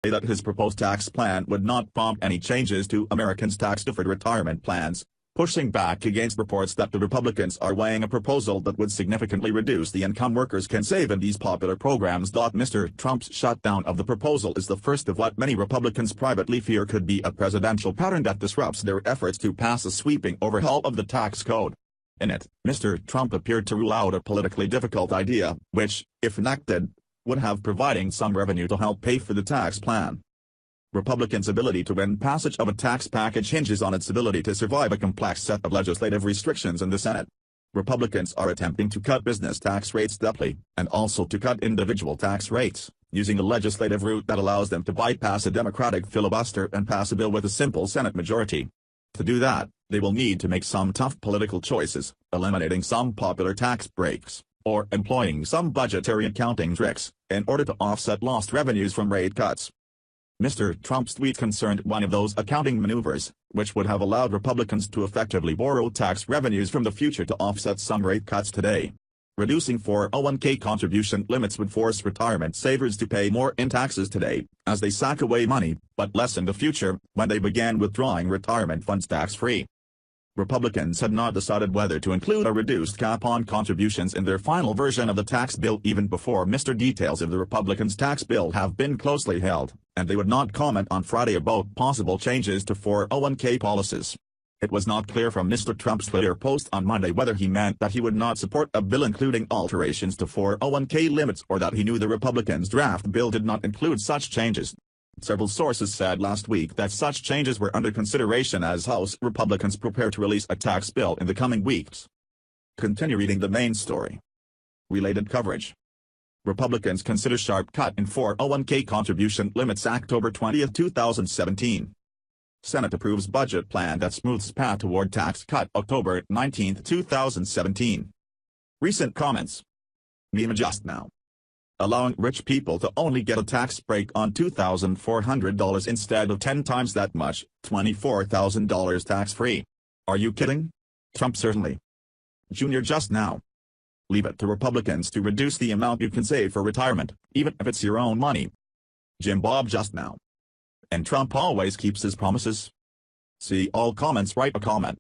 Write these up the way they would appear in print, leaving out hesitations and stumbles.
that his proposed tax plan would not prompt any changes to Americans' tax-deferred retirement plans, pushing back against reports that the Republicans are weighing a proposal that would significantly reduce the income workers can save in these popular programs. Mr. Trump's shutdown of the proposal is the first of what many Republicans privately fear could be a presidential pattern that disrupts their efforts to pass a sweeping overhaul of the tax code. In it, Mr. Trump appeared to rule out a politically difficult idea, which, if enacted, would have providing some revenue to help pay for the tax plan. Republicans' ability to win passage of a tax package hinges on its ability to survive a complex set of legislative restrictions in the Senate. Republicans are attempting to cut business tax rates steadily, and also to cut individual tax rates, using a legislative route that allows them to bypass a Democratic filibuster and pass a bill with a simple Senate majority. To do that, they will need to make some tough political choices, eliminating some popular tax breaks, or employing some budgetary accounting tricks, in order to offset lost revenues from rate cuts. Mr. Trump's tweet concerned one of those accounting maneuvers, which would have allowed Republicans to effectively borrow tax revenues from the future to offset some rate cuts today. Reducing 401k contribution limits would force retirement savers to pay more in taxes today, as they sack away money, but less in the future, when they began withdrawing retirement funds tax-free. Republicans had not decided whether to include a reduced cap on contributions in their final version of the tax bill even before details of the Republicans' tax bill have been closely held, and they would not comment on Friday about possible changes to 401k policies. It was not clear from Mr. Trump's Twitter post on Monday whether he meant that he would not support a bill including alterations to 401k limits or that he knew the Republicans' draft bill did not include such changes. Several sources said last week that such changes were under consideration as House Republicans prepare to release a tax bill in the coming weeks. Continue reading the main story. Related coverage. Republicans consider sharp cut in 401k contribution limits. October 20, 2017. Senate approves budget plan that smooths path toward tax cut. October 19, 2017. Recent comments. Meme just now. Allowing rich people to only get a tax break on $2,400 instead of 10 times that much, $24,000 tax-free. Are you kidding? Trump certainly. Junior just now. Leave it to Republicans to reduce the amount you can save for retirement, even if it's your own money. Jim Bob just now. And Trump always keeps his promises. See all comments. Write a comment.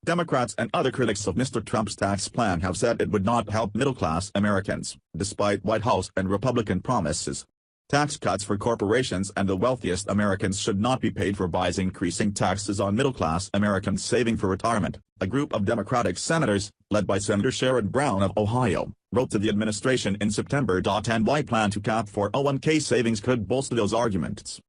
Democrats and other critics of Mr. Trump's tax plan have said it would not help middle-class Americans, despite White House and Republican promises. Tax cuts for corporations and the wealthiest Americans should not be paid for by increasing taxes on middle-class Americans saving for retirement, a group of Democratic senators, led by Senator Sherrod Brown of Ohio, wrote to the administration in September. And why plan to cap 401k savings could bolster those arguments.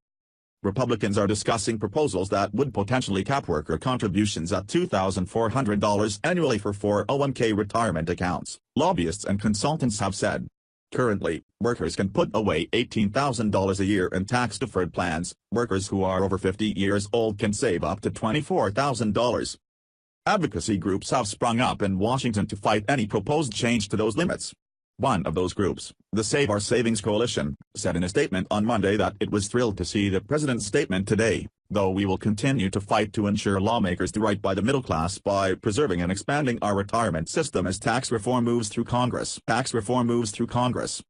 Republicans are discussing proposals that would potentially cap worker contributions at $2,400 annually for 401k retirement accounts, lobbyists and consultants have said. Currently, workers can put away $18,000 a year in tax-deferred plans. Workers who are over 50 years old can save up to $24,000. Advocacy groups have sprung up in Washington to fight any proposed change to those limits. One of those groups, the Save Our Savings Coalition, said in a statement on Monday that it was thrilled to see the president's statement today, though we will continue to fight to ensure lawmakers do right by the middle class by preserving and expanding our retirement system as tax reform moves through Congress.